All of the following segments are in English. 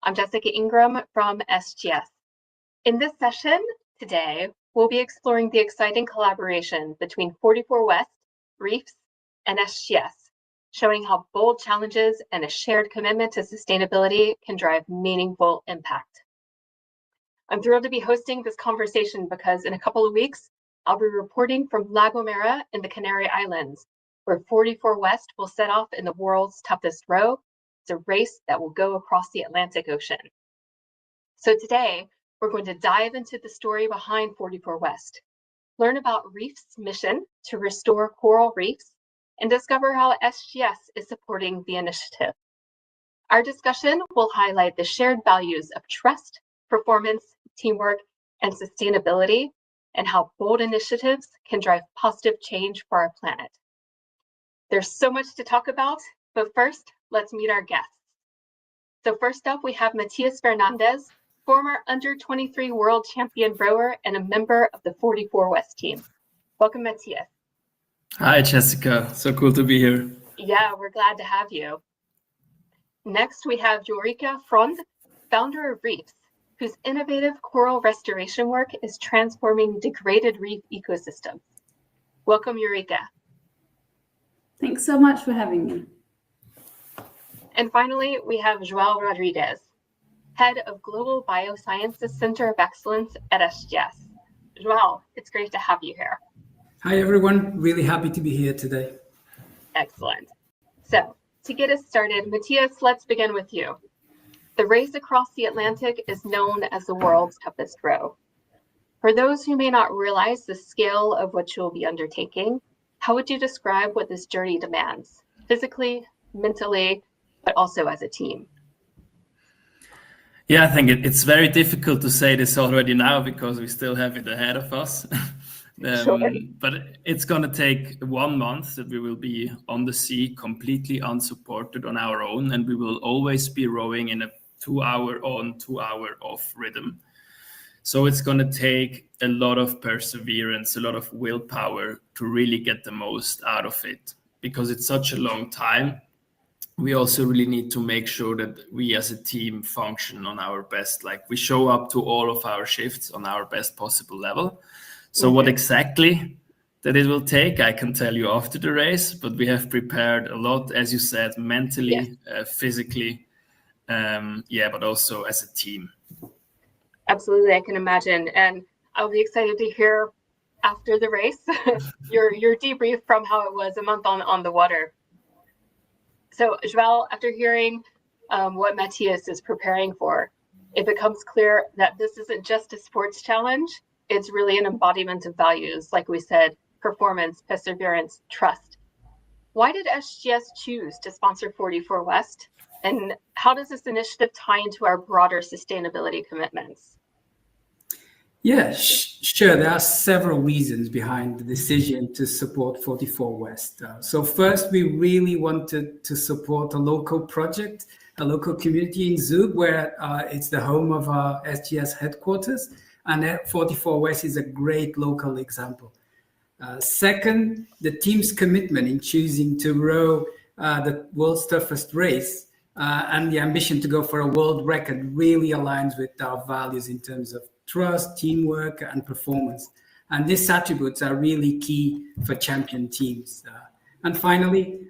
I'm Jessica Ingram from SGS. In this session today, we'll be exploring the exciting collaboration between 44 West, Reefs, and SGS, showing how bold challenges and a shared commitment to sustainability can drive meaningful impact. I'm thrilled to be hosting this conversation because in a couple of weeks, I'll be reporting from La Gomera in the Canary Islands, where 44 West will set off in the world's toughest row. It's a race that will go across the Atlantic Ocean. So today, we're going to dive into the story behind 44 West, learn about Reef's mission to restore coral reefs, and discover how SGS is supporting the initiative. Our discussion will highlight the shared values of trust, performance, teamwork, and sustainability, and how bold initiatives can drive positive change for our planet. There's so much to talk about, but first, let's meet our guests. So first up, we have Matias Fernandez, former under-23 world champion rower and a member of the 44 West team. Welcome, Matias. Hi, Jessica. So cool to be here. Yeah, we're glad to have you. Next, we have Ulrika Frond, founder of Reefs, whose innovative coral restoration work is transforming degraded reef ecosystems. Welcome, Ulrika. Thanks so much for having me. And finally, we have João Rodrigues, head of Global Biosciences Center of Excellence at SGS. João, it's great to have you here. Hi, everyone. Really happy to be here today. Excellent. So to get us started, Matias, let's begin with you. The race across the Atlantic is known as the world's toughest row. For those who may not realize the scale of what you'll be undertaking, how would you describe what this journey demands, physically, mentally, but also as a team? Yeah, I think it's very difficult to say this already now because we still have it ahead of us. Sure. But it's going to take 1 month that we will be on the sea, completely unsupported on our own, and we will always be rowing in a 2-hour on, 2-hour off rhythm. So it's going to take a lot of perseverance, a lot of willpower to really get the most out of it. Because it's such a long time, we also really need to make sure that we as a team function on our best. Like we show up to all of our shifts on our best possible level. So what exactly that it will take, I can tell you after the race, but we have prepared a lot, as you said, mentally, physically, but also as a team. Absolutely, I can imagine. And I'll be excited to hear after the race, your debrief from how it was a month on the water. So João, after hearing what Matias is preparing for, it becomes clear that this isn't just a sports challenge. It's really an embodiment of values, like we said, performance, perseverance, trust. Why did SGS choose to sponsor 44 West? And how does this initiative tie into our broader sustainability commitments? Yeah, sure. There are several reasons behind the decision to support 44 West. So first, we really wanted to support a local project, a local community in Zug, where it's the home of our SGS headquarters. And 44 West is a great local example. Second, the team's commitment in choosing to row the world's toughest race and the ambition to go for a world record really aligns with our values in terms of trust, teamwork, and performance. And these attributes are really key for champion teams. And finally,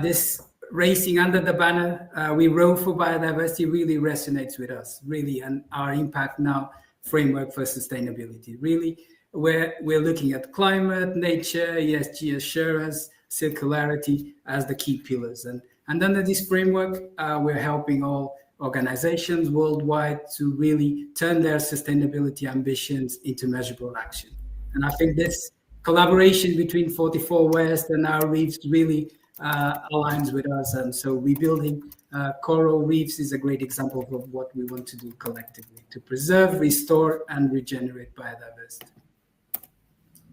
this racing under the banner, we row for biodiversity really resonates with us, really, and our Impact Now framework for sustainability. Really, we're looking at climate, nature, ESG assurance, circularity as the key pillars. And under this framework, we're helping all organizations worldwide to really turn their sustainability ambitions into measurable action. And I think this collaboration between 44 West and our reefs really aligns with us. And so rebuilding coral reefs is a great example of what we want to do collectively, to preserve, restore, and regenerate biodiversity.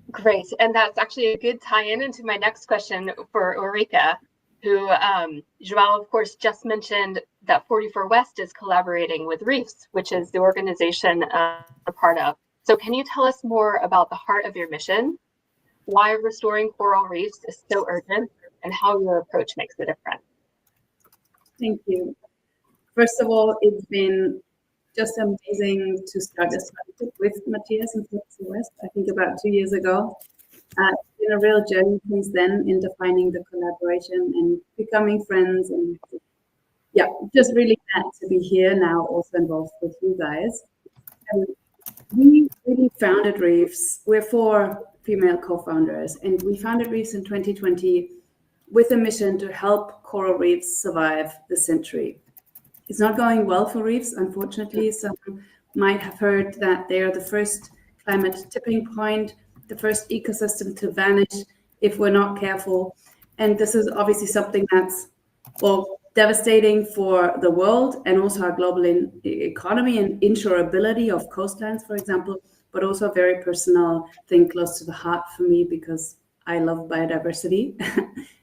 Great. And that's actually a good tie-in into my next question for Ulrika, who João, of course, just mentioned that 44 West is collaborating with Reefs, which is the organization I'm a part of. So can you tell us more about the heart of your mission, why restoring coral reefs is so urgent, and how your approach makes a difference? Thank you. First of all, it's been just amazing to start this project with Matthias and West, I think about 2 years ago. It's been a real journey since then in defining the collaboration and becoming friends. And yeah, just really glad to be here now, also involved with you guys. And we really founded Reefs. We're 4 female co-founders, and we founded Reefs in 2020 with a mission to help coral reefs survive the century. It's not going well for reefs, unfortunately. Some might have heard that they are the first climate tipping point, the first ecosystem to vanish if we're not careful. And this is obviously something that's, well, devastating for the world and also our global economy and insurability of coastlines, for example, but also a very personal thing close to the heart for me because I love biodiversity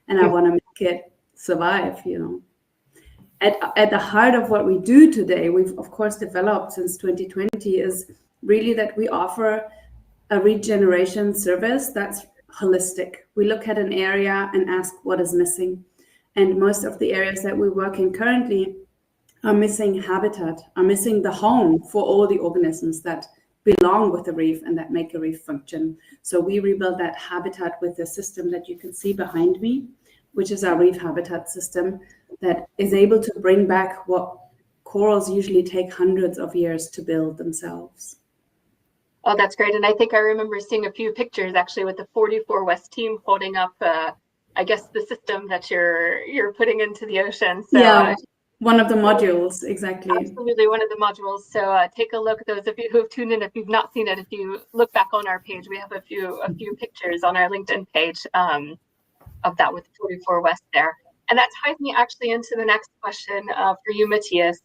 and I want to make it survive, you know. At the heart of what we do today, we've of course developed since 2020, is really that we offer a regeneration service that's holistic. We look at an area and ask what is missing. And most of the areas that we work in currently are missing habitat, are missing the home for all the organisms that belong with the reef and that make a reef function. So we rebuild that habitat with the system that you can see behind me, which is our reef habitat system that is able to bring back what corals usually take hundreds of years to build themselves. Oh, that's great. And I think I remember seeing a few pictures actually with the 44 West team holding up, I guess, the system that you're putting into the ocean. So, yeah, one of the modules, exactly. Absolutely, one of the modules. So take a look. Those of you who have tuned in, if you've not seen it, if you look back on our page, we have a few pictures on our LinkedIn page of that with 44 West there. And that ties me actually into the next question for you, Matthias.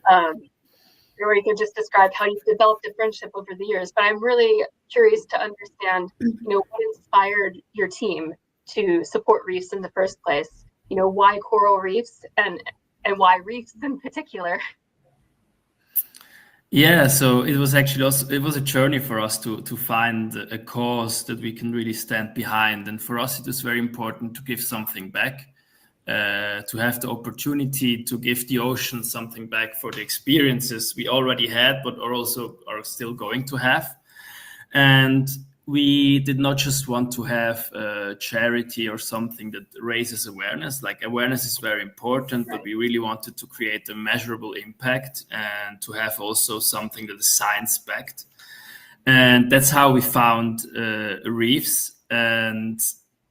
Or you could just describe how you've developed a friendship over the years. But I'm really curious to understand, what inspired your team to support reefs in the first place? Why coral reefs and why reefs in particular? Yeah, so it was actually also, it was a journey for us to find a cause that we can really stand behind. And for us, it was very important to give something back, to have the opportunity to give the ocean something back for the experiences we already had, but are still going to have. And we did not just want to have a charity or something that raises awareness. Like, awareness is very important, but we really wanted to create a measurable impact and to have also something that is science-backed. And that's how we found reefs. And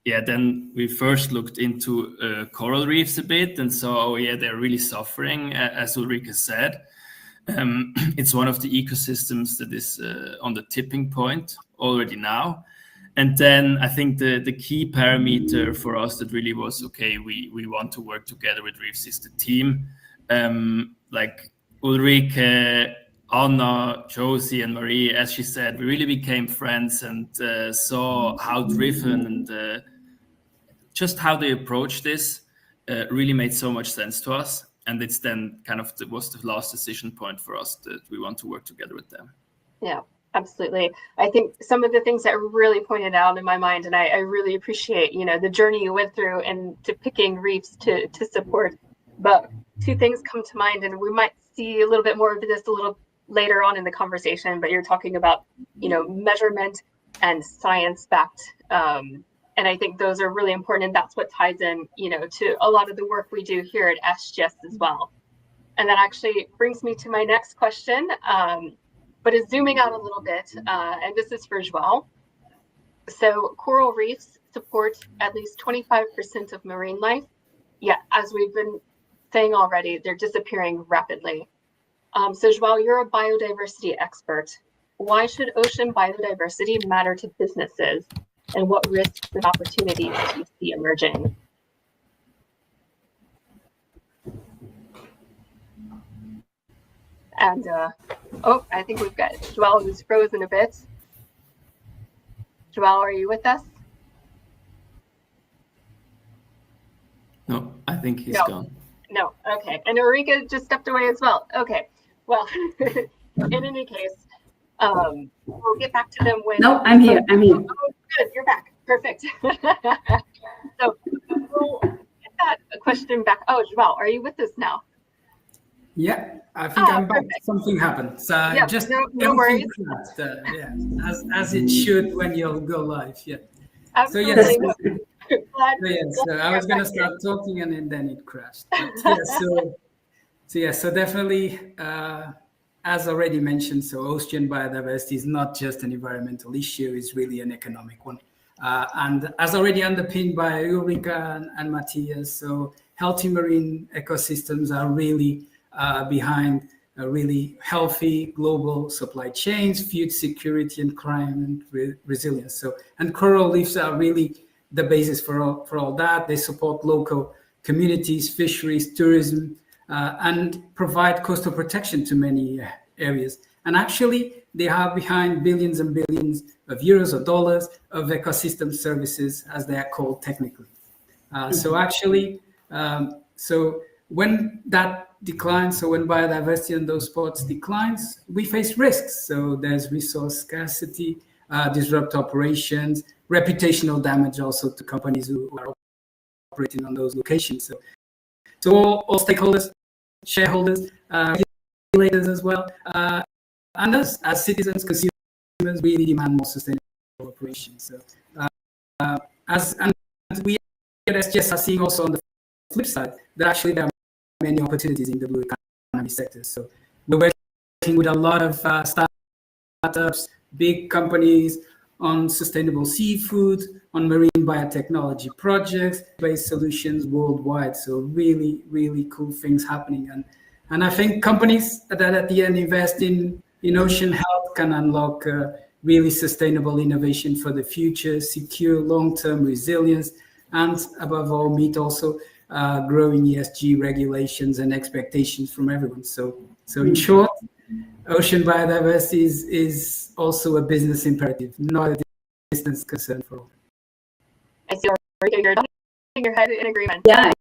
yeah, then we first looked into coral reefs a bit and saw, they're really suffering, as Ulrike said. It's one of the ecosystems that is on the tipping point already now. And then I think the key parameter for us that really was, we want to work together with reefs is the team. Like Ulrike, Anna, Josie, and Marie, as she said, we really became friends and saw how driven and just how they approach this really made so much sense to us. And it's then was the last decision point for us that we want to work together with them. Yeah, absolutely. I think some of the things that really pointed out in my mind, and I really appreciate, the journey you went through into picking reefs to support. But 2 things come to mind, and we might see a little bit more of this a little later on in the conversation, but you're talking about, measurement and science-backed. And I think those are really important, and that's what ties in, to a lot of the work we do here at SGS as well. And that actually brings me to my next question, but is zooming out a little bit, and this is for João. So coral reefs support at least 25% of marine life, yet as we've been saying already, they're disappearing rapidly. So João, you're a biodiversity expert. Why should ocean biodiversity matter to businesses? And what risks and opportunities do you see emerging? And, I think we've got João who's frozen a bit. João, are you with us? No, I think he's gone. No, okay. And Ulrike just stepped away as well. Okay, well, in any case, we'll get back to them when... No, I'm here. Oh, good, you're back. Perfect. So we'll get that question back. Oh, João, are you with us now? Yeah, I think I'm back. Perfect. Something happened. So Yeah, just no worries. crashed, yeah, as it should when you go live. Yeah. Absolutely. So yes, Glad I was going to start talking and then it crashed. But yeah, so definitely, as already mentioned, so ocean biodiversity is not just an environmental issue; it's really an economic one. And as already underpinned by Ulrika and Matthias, so healthy marine ecosystems are really behind a really healthy global supply chains, food security, and climate resilience. So, and coral reefs are really the basis for all that. They support local communities, fisheries, tourism, and provide coastal protection to many areas. And actually, they are behind billions and billions of euros or dollars of ecosystem services, as they are called technically. So actually, so when that declines, so when biodiversity in those spots declines, we face risks. So there's resource scarcity, disrupt operations, reputational damage also to companies who are operating on those locations. So all stakeholders, shareholders, regulators as well, and us as citizens, consumers really demand more sustainable operations. So and we at SGS are seeing also on the flip side that actually there are many opportunities in the blue economy sector. So we're working with a lot of startups, big companies on sustainable seafood, on marine biotechnology projects, based solutions worldwide. So really, really cool things happening. And I think companies that at the end invest in ocean health can unlock really sustainable innovation for the future, secure long-term resilience, and above all, meet also growing ESG regulations and expectations from everyone. So in short, ocean biodiversity is also a business imperative, not a distance concern for all. I see you're nodding your head in agreement. Yeah,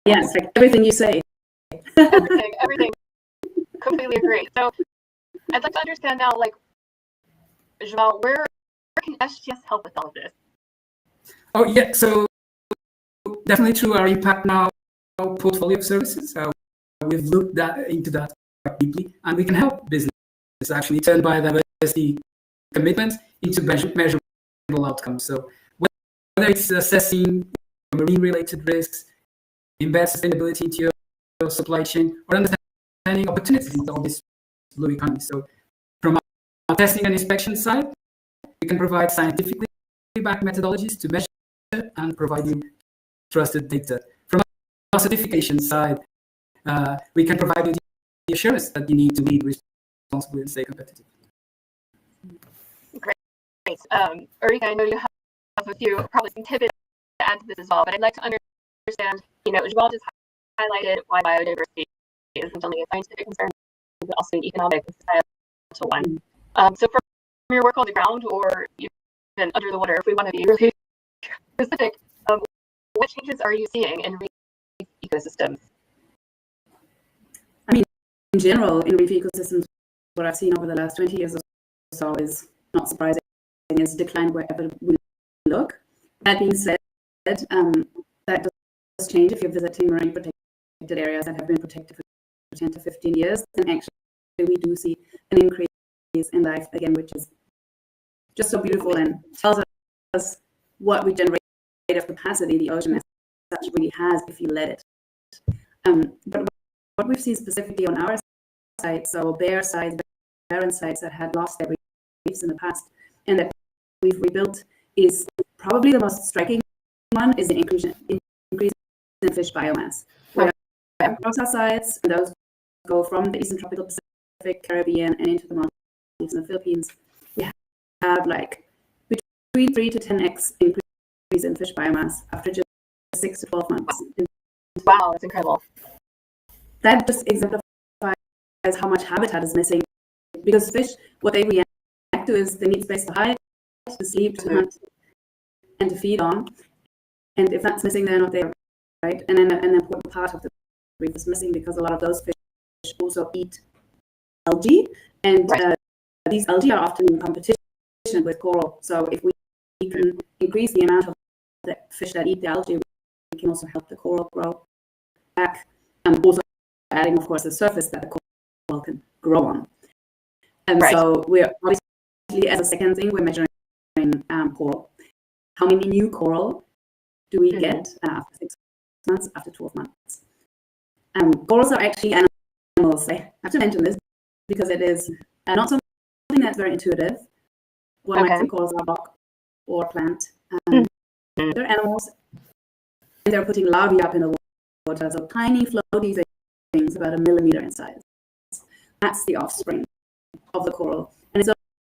yes, like everything you say. everything. Completely agree. So I'd like to understand now, like, João, where can SGS help with all of this? Oh yeah, so definitely through our Impact Now portfolio of services, we've looked into that quite deeply, and we can help business actually turn biodiversity commitments into measurable outcomes. So whether it's assessing marine-related risks, embed sustainability into your supply chain, or understanding opportunities in all this blue economy. So from our testing and inspection side, we can provide scientifically backed methodologies to measure and provide you trusted data. From our certification side, we can provide you the assurance that you need to lead responsibly and stay competitive. Great. Ulrika, I know you have a few, probably some tidbits to add to this as well, but I'd like to understand, João just highlighted why biodiversity isn't only a scientific concern, but also an economic and societal one. So from your work on the ground or even under the water, if we want to be really specific, what changes are you seeing in reef ecosystems? I mean, in general, in reef ecosystems, what I've seen over the last 20 years or so is not surprising, is decline wherever we look. That being said, that does change if you're visiting marine protected areas that have been protected for 10 to 15 years, then actually we do see an increase in life again, which is just so beautiful and tells us what we generate of capacity the ocean as such really has if you let it. But what we've seen specifically on our site, so barren sites that had lost their reefs in the past and that we've rebuilt, is probably the most striking one is the increase in fish biomass. Where across our sites, and those go from the Eastern Tropical Pacific, Caribbean, and into the Maldives and the Philippines, we have like between 3 to 10x increase in fish biomass after just 6 to 12 months. Wow, that's incredible. That just exemplifies how much habitat is missing, because fish, what they react to is they need space to hide, to sleep, to hunt, and to feed on. And if that's missing, they're not there, right? And then an important part of the reef is missing because a lot of those fish also eat algae, and these algae are often in competition with coral. So if we can increase the amount of the fish that eat the algae, we can also help the coral grow back. Also adding, of course, a surface that the coral can grow on. And Right. so we're obviously, as a second thing, we're measuring coral. How many new coral do we get after 6 months, after 12 months? Corals are actually animals. I have to mention this because it is not something that's very intuitive. One might think corals are rock or plant. They're animals, and they're putting larvae up in the water, so tiny floaty things about 1 millimeter in size. That's the offspring of the coral. And it's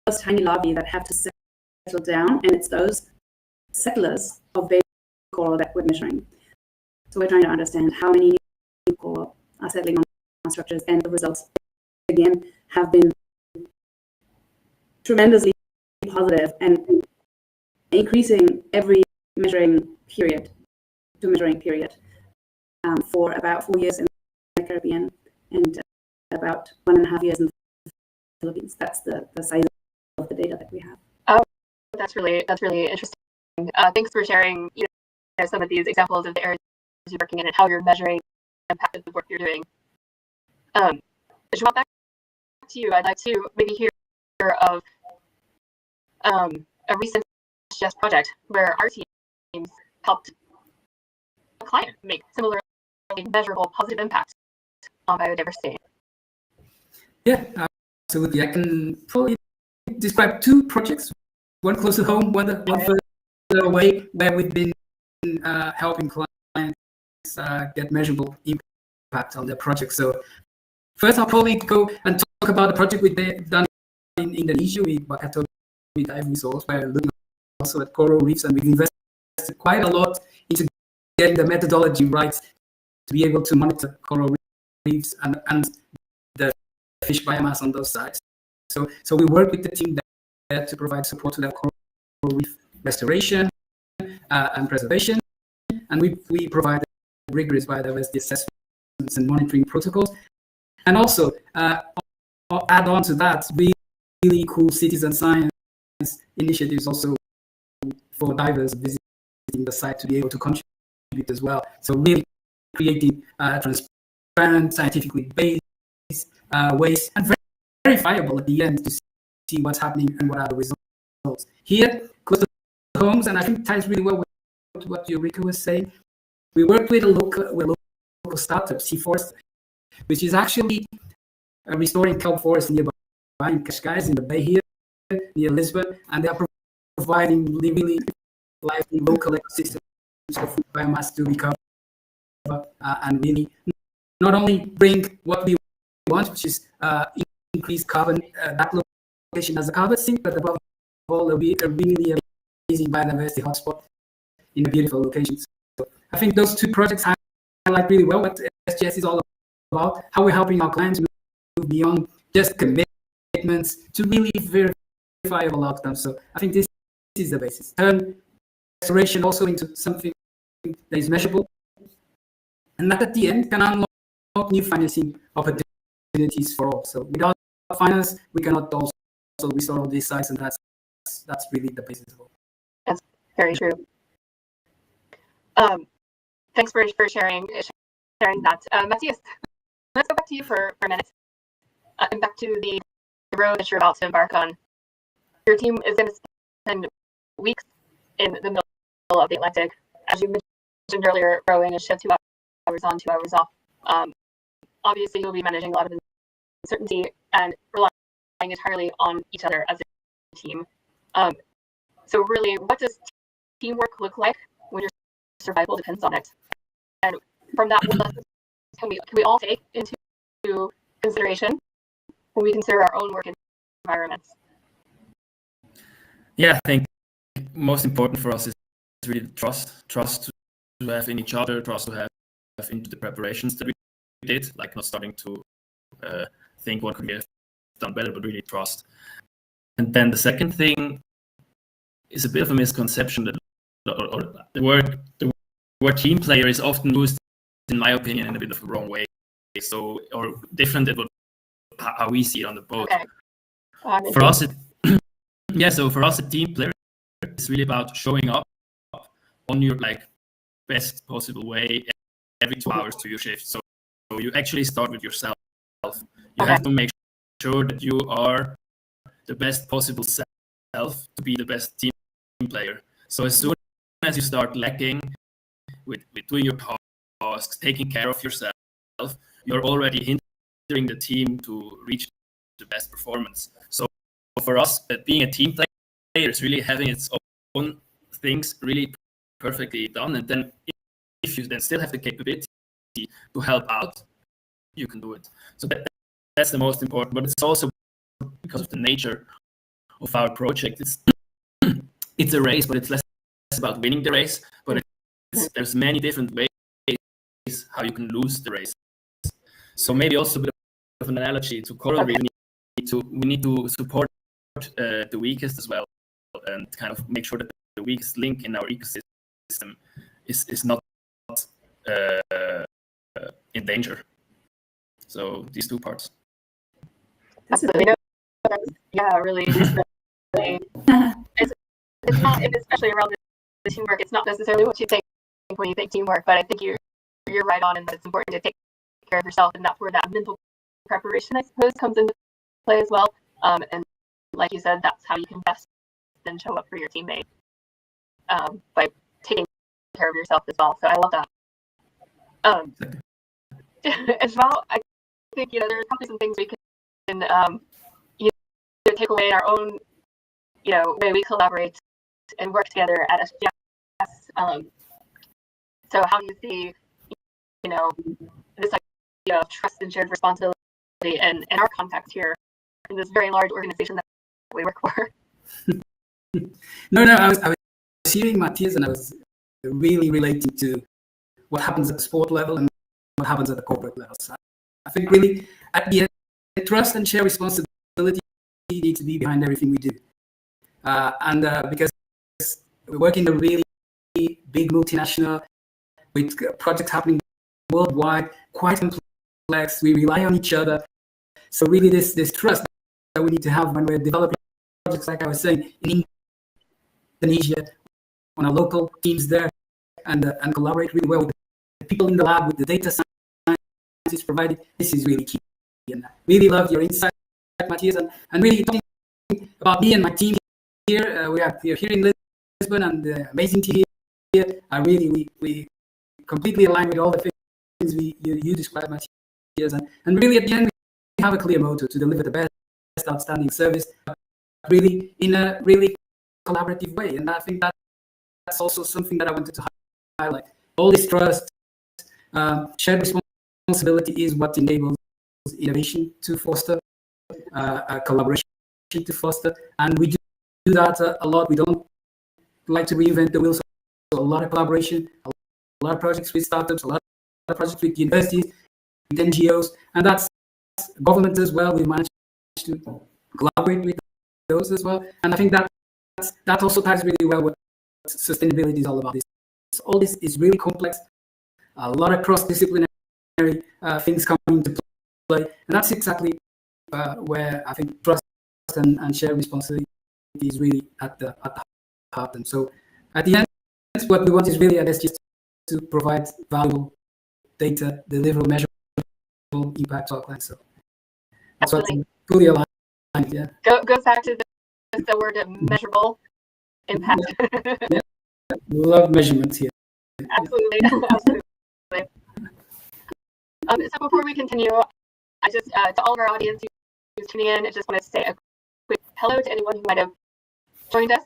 those tiny larvae that have to settle down, and it's those settlers of baby coral that we're measuring. So we're trying to understand how many new coral are settling on structures, and the results, again, have been tremendously positive and increasing every measuring period for about 4 years in the Caribbean and about 1.5 years in the Philippines. That's the size of the data that we have. Oh, that's really interesting. Thanks for sharing some of these examples of the areas you're working in and how you're measuring the impact of the work you're doing. João, back to you. I'd like to maybe hear of a recent SGS project where our teams helped a client make similarly measurable positive impact on biodiversity. Yeah, absolutely. I can probably describe 2 projects, one close to home, one further away, where we've been helping clients get measurable impact on their projects. So first, I'll probably go and talk about the project we've done in Indonesia with Bakatobi Dive Resource, where we're looking also at coral reefs, and we've invested quite a lot into getting the methodology right to be able to monitor coral reefs and the fish biomass on those sites. So we work with the team there to provide support to that coral reef restoration and preservation, and we provide rigorous biodiversity assessments and monitoring protocols, and also add on to that really cool citizen science initiatives also for divers visiting the site to be able to contribute as well. So really creating transparent, scientifically based ways, and very verifiable at the end to see what's happening and what are the results. Here, close to homes, and I think ties really well with what Eureka was saying, we worked with a local startup, Sea Forest, which is actually restoring kelp forest nearby in Cascais, in the bay here, near Lisbon, and they are providing really lively local ecosystems for food biomass to recover and really not only bring what we want, which is increased carbon, that location as a carbon sink, but above all, it'll be a really amazing biodiversity hotspot in a beautiful location. So I think those 2 projects highlight really well what SGS is all about, how we're helping our clients move beyond just commitments to really verifiable outcomes. So I think this is the basis. Turn restoration also into something that is measurable, and that at the end can unlock new financing opportunities for all. So without finance, we cannot also restore all these sites, and that's really the basis of all. That's very true. Thanks for sharing that. Matthias, let's go back to you for a minute. And back to the road that you're about to embark on. Your team is going to spend weeks in the middle of the Atlantic. As you mentioned earlier, rowing a ship 2 hours on, 2 hours off. Obviously, you'll be managing a lot of uncertainty and relying entirely on each other as a team. So really, what does teamwork look like when your survival depends on it? And from that, what lessons can we all take into consideration when we consider our own work environments? Yeah, I think most important for us is really trust to have in each other, trust to have into the preparations that we did, like not starting to think what could we have done better, but really trust. And then the second thing is a bit of a misconception that the word team player is often used, in my opinion, in a bit of a wrong way. So, or different than how we see it on the boat. Okay. For us, for us, a team player is really about showing up on your best possible way every 2 hours to your shift. So you actually start with yourself. You have to make sure that you are the best possible self to be the best team player. So as soon as you start lacking with doing your tasks, taking care of yourself, you're already hindering the team to reach the best performance. So for us, being a team player is really having its own things really perfectly done. And then if you then still have the capability to help out, you can do it. So that's the most important. But it's also because of the nature of our project. It's a race, but it's less about winning the race. But there's many different ways how you can lose the race. So maybe also a bit of an analogy to coral reef. We need to support the weakest as well, and kind of make sure that the weakest link in our ecosystem is not in danger. So these two parts. Absolutely. No, yeah, really. It's not, especially around the teamwork. It's not necessarily what you think when you think teamwork, but I think you're right on, and that it's important to take care of yourself, and that's where that mental preparation, I suppose, comes into play as well. And like you said, that's how you can best then show up for your teammate, by taking care of yourself as well. So I love that. As well, I think there are probably some things we can take away in our own way we collaborate and work together at SGS. So how do you see this idea of trust and shared responsibility and our context here in this very large organization that we work for? No, I was hearing Matthias, and I was really relating to what happens at the sport level and what happens at the corporate level. So I think really at the end, trust and shared responsibility need to be behind everything we do. Because we work in a really big multinational with projects happening worldwide, quite complex. We rely on each other. So really this trust that we need to have when we're developing projects, like I was saying, in Indonesia, on our local teams there, and collaborate really well with the people in the lab, with the data scientists provided. This is really key. And I really love your insight, Matthias, and really talking about me and my team here. We are here in Lisbon, and the amazing team here. We completely align with all the things you described, Matthias, and really at the end we have a clear motto to deliver the best outstanding service, really in a really collaborative way. And I think that's also something that I wanted to highlight. All this trust, shared responsibility is what enables innovation to foster, collaboration to foster, and we do that a lot. We don't like to reinvent the wheel, so a lot of collaboration, a lot of projects with startups, a lot of projects with universities, with NGOs, and that's government as well. We managed to collaborate with those as well, and I think that also ties really well what sustainability is all about. All this is really complex, a lot of cross-disciplinary things come into play, and that's exactly where I think trust and shared responsibility is really at the heart. And so at the end, what we want is really, I guess, just to provide valuable data, deliver measurable impact to our clients. So that's what's fully aligned. Yeah. Goes back to the word measurable impact. Yeah. Love measurements here. Absolutely. So before we continue, I just to all of our audience who's tuning in, I just want to say a quick hello to anyone who might have joined us.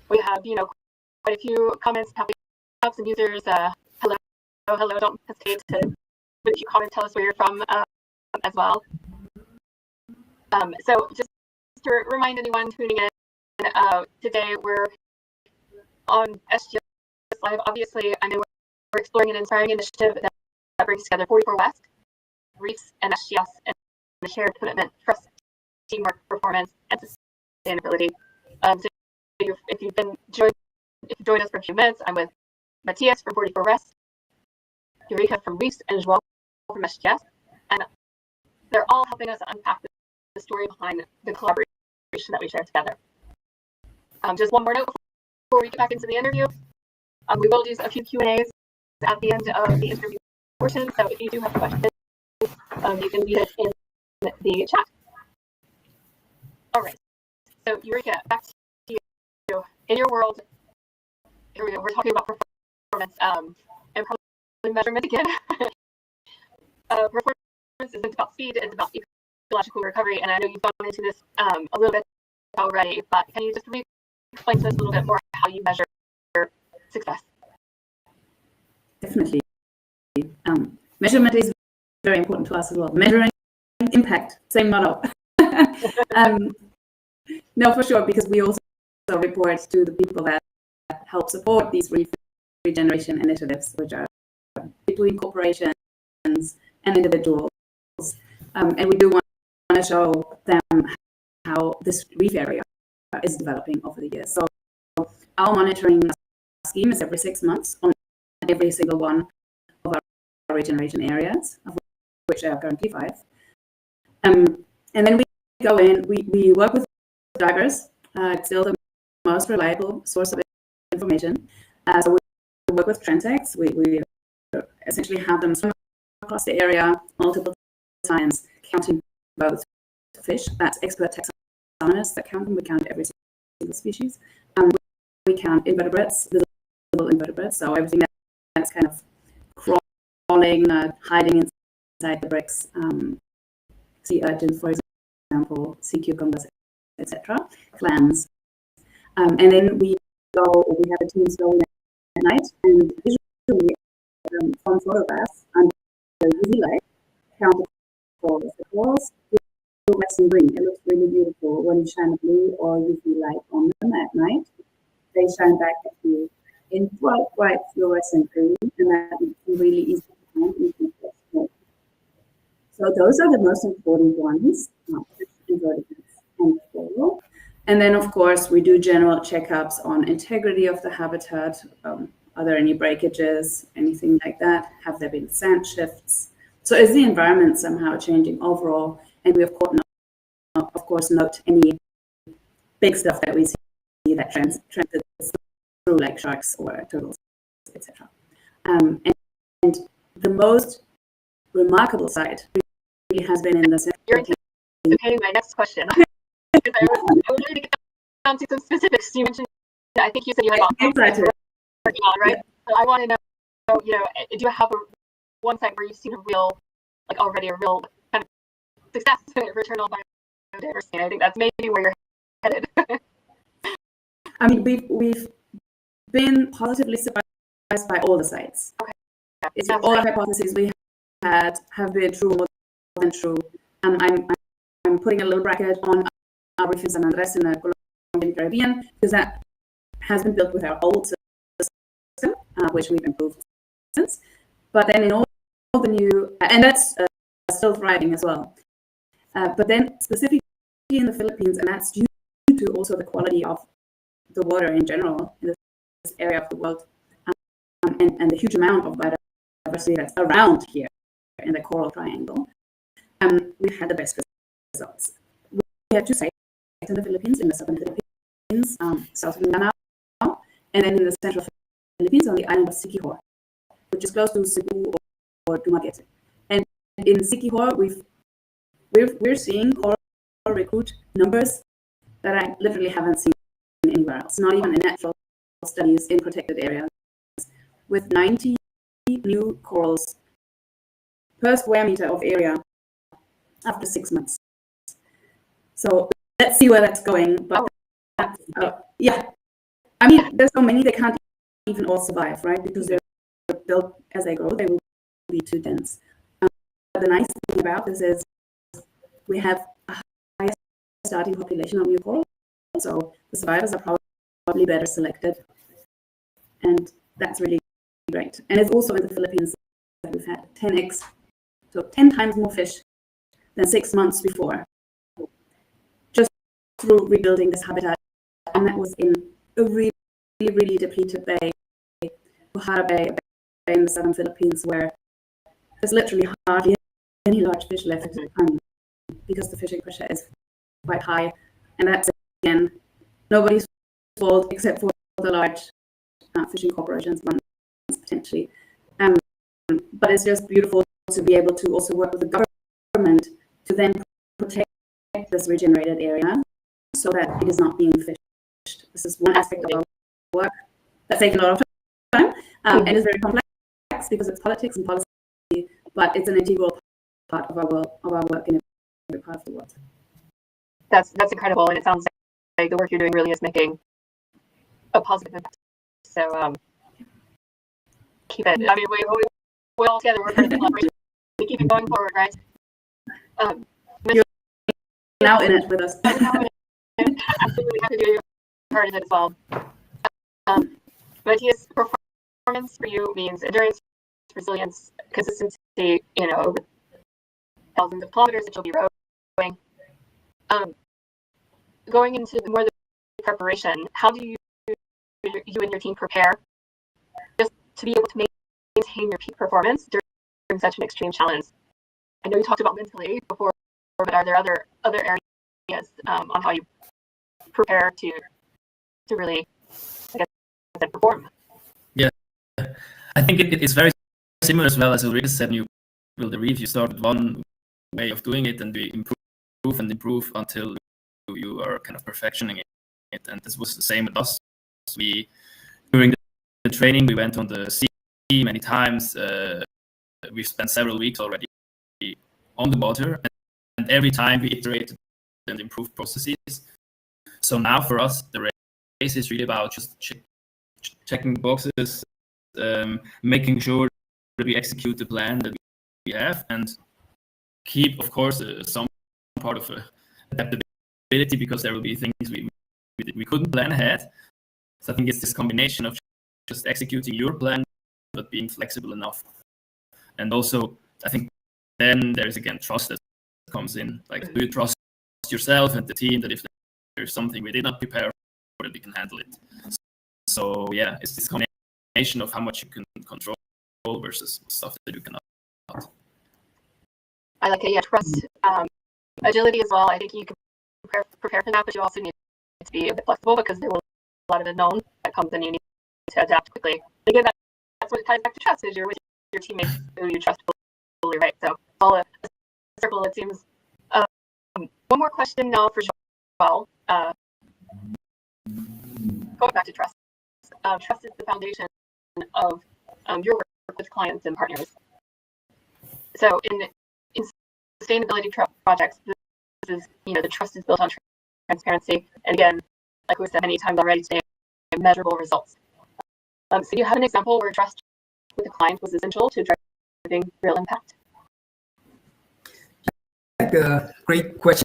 We have quite a few comments. We have some users. Hello. Don't hesitate to put a few comments. Tell us where you're from as well. So just to remind anyone tuning in, today we're on SGS Live. Obviously, I know we're exploring an inspiring initiative that brings together 44 West, Reefs, and SGS, and a shared commitment, trust, teamwork, performance, and sustainability. So if you've joined us for a few minutes, I'm with Matthias from 44 West, Eureka from Reefs, and João from SGS, and they're all helping us unpack the story behind the collaboration that we share together. Just one more note before we get back into the interview. We will do a few Q&As at the end of the interview portion. So if you do have questions, you can leave it in the chat. All right. So Eureka, back to you. In your world, here we go. We're talking about performance and probably measurement again. Performance isn't about speed; it's about ecological recovery. And I know you've gone into this a little bit already, but can you just explain to us a little bit more how you measure success? Definitely. Measurement is very important to us as well. Measuring impact, same model. No, for sure, because we also report to the people that help support these regeneration initiatives, which are between corporations and individuals. And we do want to show them how this reef area is developing over the years. So our monitoring scheme is every 6 months on every single one of our regeneration areas, of which there are currently 5. And then we go in, we work with divers. It's still the most reliable source of information. So we work with transects. We essentially have them swim across the area multiple times, counting both fish. That's expert taxonomists that count them. We count every single species. We count invertebrates, visible invertebrates. So everything that's kind of crawling, hiding inside the bricks. Sea urchins, for example, sea cucumbers, etc. Clams. And then we have a team go in at night and visually from photographs under UV light, count the corals. The corals look like some green. It looks really beautiful when you shine a blue or UV light on them at night. They shine back at you in bright fluorescent green, and that makes them really easy to find in contrast. So those are the most important ones, invertebrates and coral. And then, of course, we do general checkups on integrity of the habitat. Are there any breakages, anything like that? Have there been sand shifts? So is the environment somehow changing overall? And we, of course, note any big stuff that we see that transits through, like sharks or turtles, etc. And the most remarkable side really has been in the center. You're anticipating my next question. I would like to get down to some specifics. You mentioned, I think you said you had exactly. Working on, right? Yeah. So I want to know, do you have one site where you've seen already a real kind of success return on biodiversity? I think that's maybe where you're headed. I mean, we've been positively surprised by all the sites. Okay. It's all the hypotheses we had have been true, more than true. I'm putting a little bracket on our reef in San Andres in the Colombian Caribbean, because that has been built with our old system, which we've improved since. But then in all the new, and that's still thriving as well. But then specifically in the Philippines, and that's due to also the quality of the water in general in this area of the world, and the huge amount of biodiversity that's around here in the Coral Triangle, we've had the best results. We have 2 sites in the Philippines, in the southern Philippines, south of Mindanao, and then in the central Philippines on the island of Siquijor, which is close to Cebu or Dumaguete. And in Siquijor, we're seeing coral recruit numbers that I literally haven't seen anywhere else, not even in natural studies in protected areas, with 90 new corals per square meter of area after 6 months. So let's see where that's going. But yeah, I mean, there's so many they can't even all survive, right? Because they'll as they grow, they will be too dense. But the nice thing about this is we have a higher starting population of new coral, so the survivors are probably better selected, and that's really great. And it's also in the Philippines that we've had 10x, so 10 times more fish than 6 months before, just through rebuilding this habitat. And that was in a really, really depleted bay, Buhara Bay, a bay in the southern Philippines, where there's literally hardly any large fish left, because the fishing pressure is quite high. And that's, again, nobody's fault except for the large fishing corporations, ones potentially. but it's just beautiful to be able to also work with the government to then protect this regenerated area so that it is not being fished. This is one aspect of our work that's taken a lot of time, and it's very complex because it's politics and policy, but it's an integral part of our work in every part of the world. That's incredible, and it sounds like the work you're doing really is making a positive impact. So keep it. I mean, we all together work for the collaboration. We keep it going forward, right? You're now in it with us. Absolutely, we have to do part of it as well. Matthias, performance for you means endurance, resilience, consistency. Over thousands of kilometers that you'll be rowing. Going into the preparation, how do you and your team prepare just to be able to maintain your peak performance during such an extreme challenge? I know you talked about mentally before, but are there other areas on how you prepare to really, I guess, perform? Yeah, I think it is very similar as well as Ulrike said. You build a reef. You start with one way of doing it, and we improve until you are kind of perfectioning it. And this was the same with us. During the training, we went on the sea many times. We spent several weeks already on the water, and every time we iterated and improved processes. So now for us, the race is really about just checking boxes, making sure that we execute the plan that we have, and keep, of course, some part of adaptability, because there will be things we couldn't plan ahead. So I think it's this combination of just executing your plan, but being flexible enough. And also, I think then there's again trust that comes in. Like, do you trust yourself and the team that if there's something we did not prepare for, that we can handle it? So yeah, it's this combination of how much you can control versus stuff that you cannot. I like it. Yeah, trust, agility as well. I think you can prepare for that, but you also need to be a bit flexible because there will be a lot of unknown that comes, and you need to adapt quickly. Again, that's what it ties back to trust, is you're with your teammates who you trust fully, right? So all a circle, it seems. One more question now for Joel. Going back to trust. Trust is the foundation of your work with clients and partners. So in sustainability projects, this is, the trust is built on transparency. And again, like we said many times already today, measurable results. So do you have an example where trust with a client was essential to driving real impact? Great question.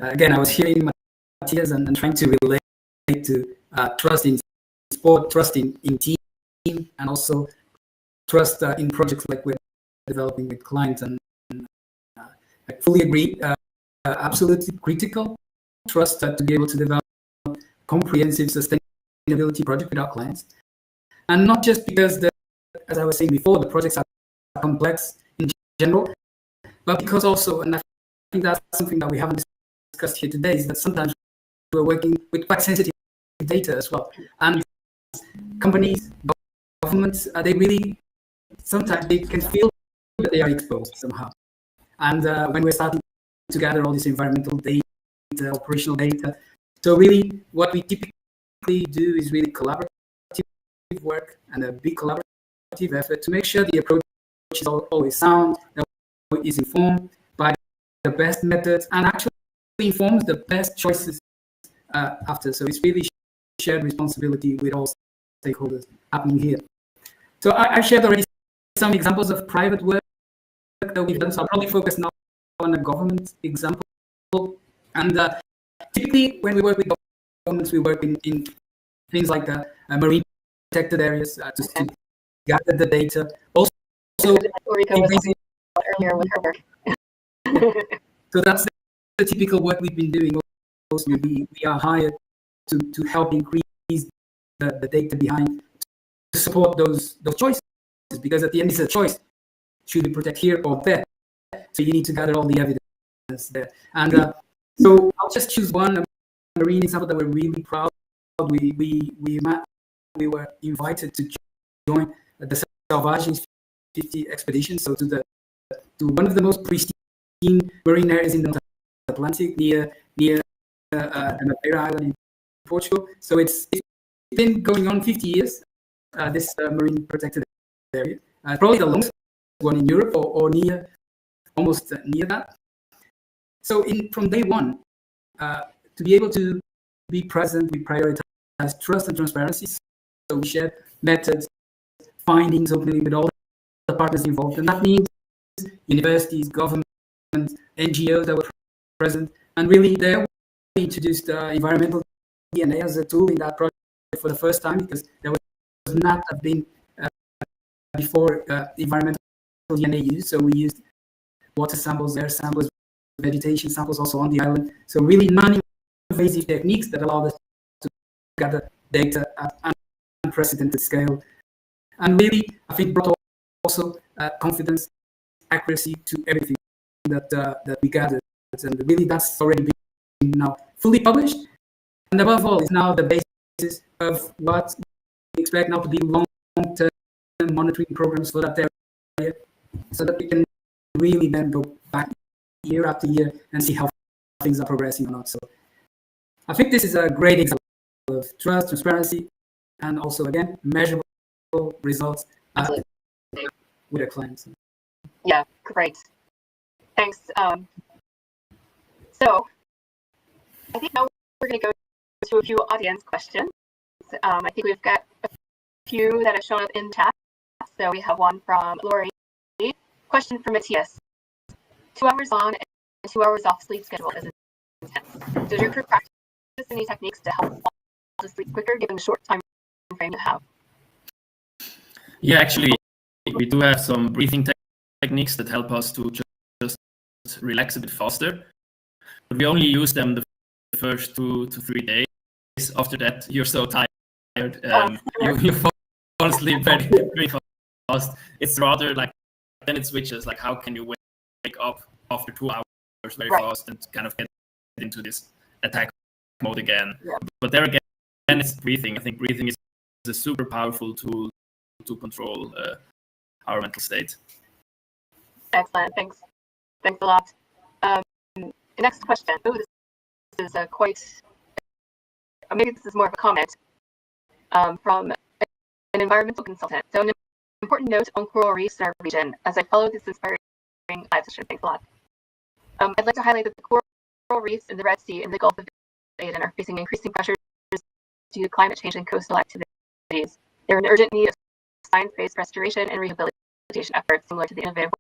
Again, I was hearing Matthias and trying to relate to trust in sport, trust in team, and also trust in projects like we're developing with clients. And I fully agree. Absolutely critical trust to be able to develop comprehensive sustainability project with our clients. And not just because, as I was saying before, the projects are complex in general, but because also, and I think that's something that we haven't discussed here today, is that sometimes we're working with quite sensitive data as well. And companies, governments, sometimes they can feel that they are exposed somehow. And when we're starting to gather all this environmental data, operational data, so really what we typically do is really collaborative work and a big collaborative effort to make sure the approach is always sound, that it is informed by the best methods, and actually informs the best choices after. So it's really shared responsibility with all stakeholders happening here. So I shared already some examples of private work that we've done, so I'll probably focus now on a government example. And typically when we work with governments, we work in things like marine protected areas to gather the data. Also, earlier with her work. So that's the typical work we've been doing. Mostly we are hired to help increase the data behind, to support those choices, because at the end it's a choice. Should we protect here or there? So you need to gather all the evidence there. And so I'll just choose one marine example that we're really proud of. We were invited to join the Selvagens 50 expedition, so to one of the most pristine marine areas in the Atlantic near the Madeira Island in Portugal. So it's been going on 50 years, this marine protected area. Probably the longest one in Europe or near, almost near that. So from day one, to be able to be present, we prioritize trust and transparency. So we share methods, findings openly with all the partners involved. And that means universities, government, NGOs that were present. And really there we introduced environmental DNA as a tool in that project for the first time, because there was not have been before environmental DNA used. So we used water samples, air samples, vegetation samples also on the island. So really non-invasive techniques that allowed us to gather data at an unprecedented scale. And really, I think, brought also confidence, accuracy to everything that we gathered. And really, that's already been now fully published. And above all, it's now the basis of what we expect now to be long-term monitoring programs for that area, so that we can really then go back year after year and see how things are progressing or not. So I think this is a great example of trust, transparency, and also, again, measurable results with our clients. Yeah, great. Thanks. So I think now we're going to go to a few audience questions. I think we've got a few that have shown up in chat. So we have one from Lori. Question for Matthias. 2 hours on and 2 hours off sleep schedule is intense. Does your crew practice any techniques to help fall to sleep quicker given the short time frame you have? Yeah, actually, we do have some breathing techniques that help us to just relax a bit faster. But we only use them the first 2 to 3 days. After that, you're so tired, you fall asleep very fast. It's rather like, then it switches, like how can you wake up after 2 hours very fast and kind of get into this attack mode again. Yeah. But there again, it's breathing. I think breathing is a super powerful tool to control our mental state. Excellent. Thanks a lot. Next question. Oh, this is maybe this is more of a comment from an environmental consultant. So an important note on coral reefs in our region, as I follow this inspiring live session. Thanks a lot. I'd like to highlight that the coral reefs in the Red Sea and the Gulf of Aden are facing increasing pressures due to climate change and coastal activities. They're in urgent need of science-based restoration and rehabilitation efforts similar to the innovative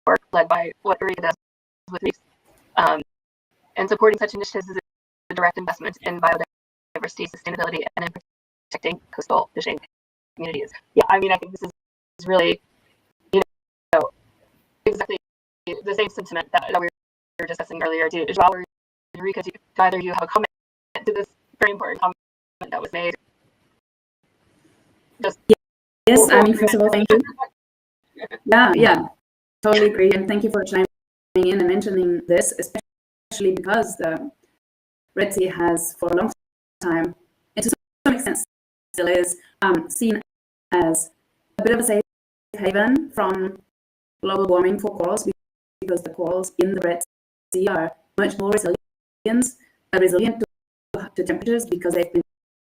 work led by what Ulrika does with reefs. And supporting such initiatives is a direct investment in biodiversity, sustainability, and in protecting coastal fishing communities. Yeah, I mean, I think this is really, exactly the same sentiment that we were discussing earlier. Do Joao or Ulrika, do either of you have a comment to this very important comment that was made? Yes, I mean, first of all, thank you. Yeah, totally agree. And thank you for chiming in and mentioning this, especially because the Red Sea has, for a long time, and to some extent still is, seen as a bit of a safe haven from global warming for corals, because the corals in the Red Sea are much more resilient to temperatures because they've been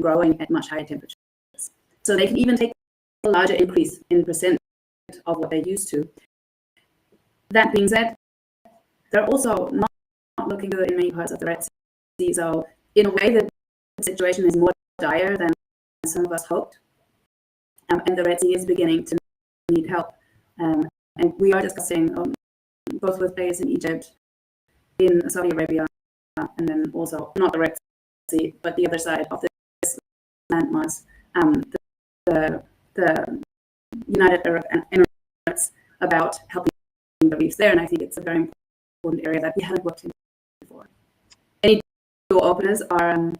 growing at much higher temperatures. So they can even take a larger increase in percent of what they used to. That being said, they're also not looking good in many parts of the Red Sea. So in a way, the situation is more dire than some of us hoped. And the Red Sea is beginning to need help. And we are discussing both with players in Egypt, in Saudi Arabia, and then also not the Red Sea, but the other side of this landmass, the United Arab Emirates, about helping the reefs there. And I think it's a very important area that we haven't worked in before. Any door openers are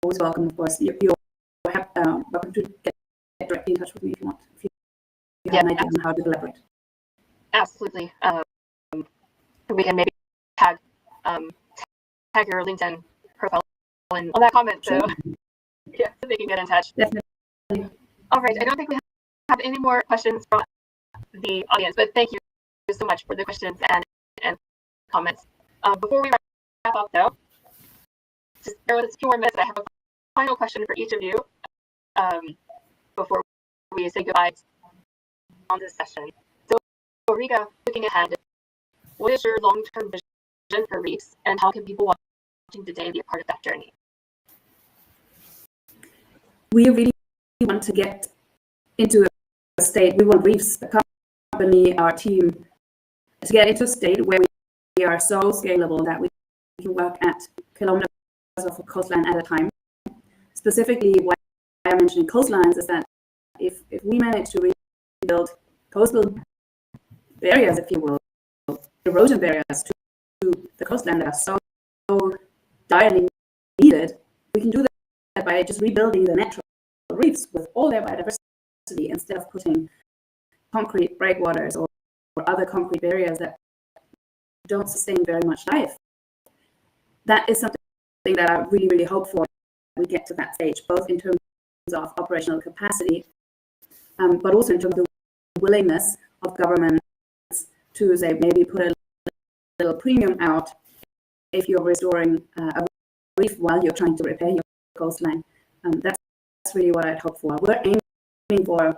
always welcome, of course. You're welcome to get directly in touch with me if you want, if you have an idea on how to collaborate. Absolutely. We can maybe tag your LinkedIn profile on that comment, so yeah, so they can get in touch. Definitely. All right, I don't think we have any more questions from the audience, but thank you so much for the questions and comments. Before we wrap up though, just bear with us a few more minutes. I have a final question for each of you before we say goodbye on this session. So Riga, looking ahead, what is your long-term vision for reefs, and how can people watching today be a part of that journey? We really want to get into a state, we want Reefs, the company, our team, to get into a state where we are so scalable that we can work at kilometers of a coastline at a time. Specifically, why I'm mentioning coastlines is that if we manage to rebuild coastal barriers, if you will, erosion barriers to the coastline that are so direly needed, we can do that by just rebuilding the natural reefs with all their biodiversity instead of putting concrete breakwaters or other concrete barriers that don't sustain very much life. That is something that I really, really hope for we get to that stage, both in terms of operational capacity, but also in terms of the willingness of governments to say maybe put a little premium out if you're restoring a reef while you're trying to repair your coastline. That's really what I'd hope for. We're aiming for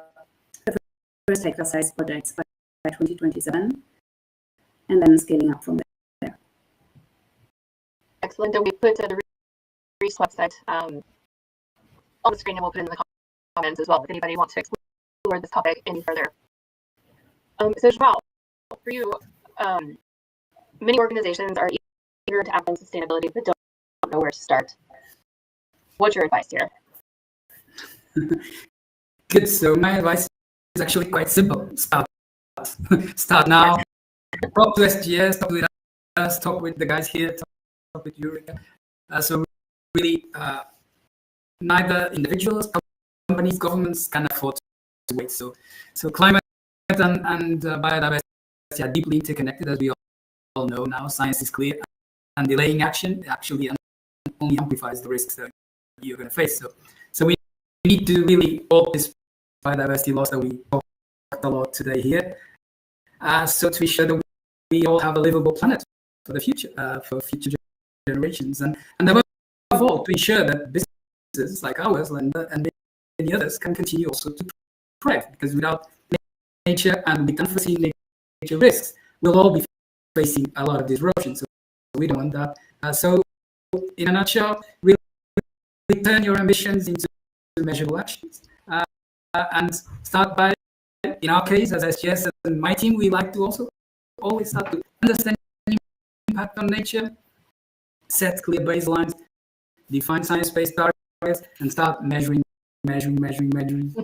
the first hectare-sized projects by 2027, and then scaling up from there. Excellent. And we put the Reefs website on the screen, and we'll put it in the comments as well if anybody wants to explore this topic any further. So João, for you, many organizations are eager to act on sustainability but don't know where to start. What's your advice here? Good. So my advice is actually quite simple. Start now. Talk to SGS, talk with us, talk with the guys here, talk with Eureka. So really, neither individuals, companies, governments can afford to wait. So climate and biodiversity are deeply interconnected, as we all know now. Science is clear, and delaying action actually only amplifies the risks that you're going to face. So we need to really hold this biodiversity loss that we talked a lot today here. So to ensure that we all have a livable planet for the future, for future generations, and above all, to ensure that businesses like ours and many others can continue also to thrive, because without nature and with unforeseen nature risks, we'll all be facing a lot of disruption. So we don't want that. So in a nutshell, really turn your ambitions into measurable actions, and start by, in our case, as SGS and my team, we like to also always start to understand the impact on nature, set clear baselines, define science-based targets, and start measuring, and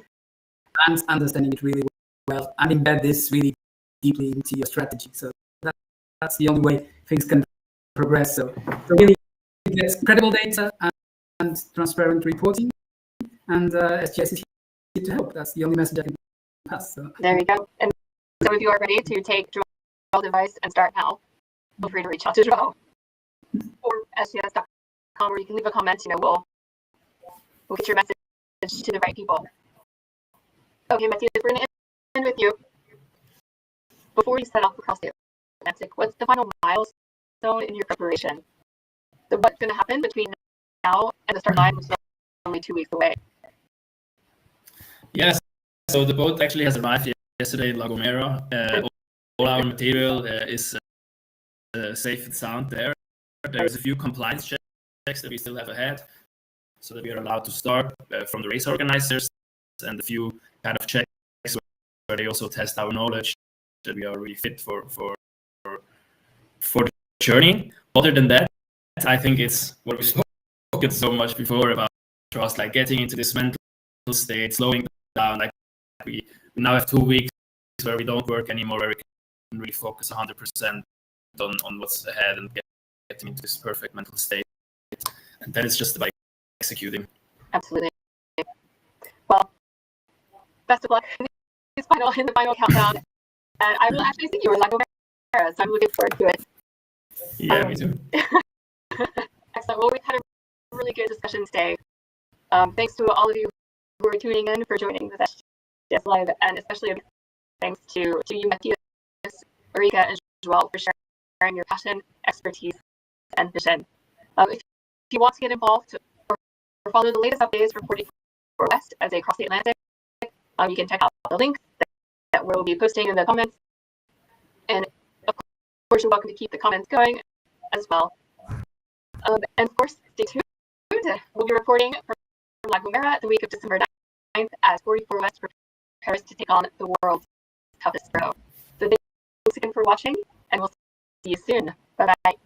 understanding it really well, and embed this really deeply into your strategy. So that's the only way things can progress. So really get credible data and transparent reporting, and SGS is here to help. That's the only message I can pass. So. There you go. And so if you are ready to take João's advice and start now, feel free to reach out to João or sgs.com, where you can leave a comment. We'll get your message to the right people. Okay, Matthias, we're going to end with you. Before you set off across the Atlantic, what's the final milestone in your preparation? So what's going to happen between now and the start line, which is only 2 weeks away? Yes, so the boat actually has arrived yesterday in La Gomera. All our material is safe and sound there. There's a few compliance checks that we still have ahead, so that we are allowed to start from the race organizers, and a few kind of checks where they also test our knowledge that we are really fit for the journey. Other than that, I think it's what we spoken so much before about trust, like getting into this mental state, slowing down. Like we now have 2 weeks where we don't work anymore, where we can really focus 100% on what's ahead and getting into this perfect mental state. And then it's just about executing. Absolutely. Well, best of luck in the final countdown. And I will actually see you in La Gomera, so I'm looking forward to it. Yeah, me too. Excellent. Well, we've had a really good discussion today. Thanks to all of you who are tuning in, for joining this SGS Live, and especially thanks to you, Matthias, Ulrika, as well, for sharing your passion, expertise, and vision. If you want to get involved or follow the latest updates for 44 West as they cross the Atlantic, you can check out the links that we'll be posting in the comments. And of course, you're welcome to keep the comments going as well. And of course, stay tuned. We'll be reporting from La Gomera the week of December 9th as 44 West prepares to take on the world's toughest pro. So thanks again for watching, and we'll see you soon. Bye-bye.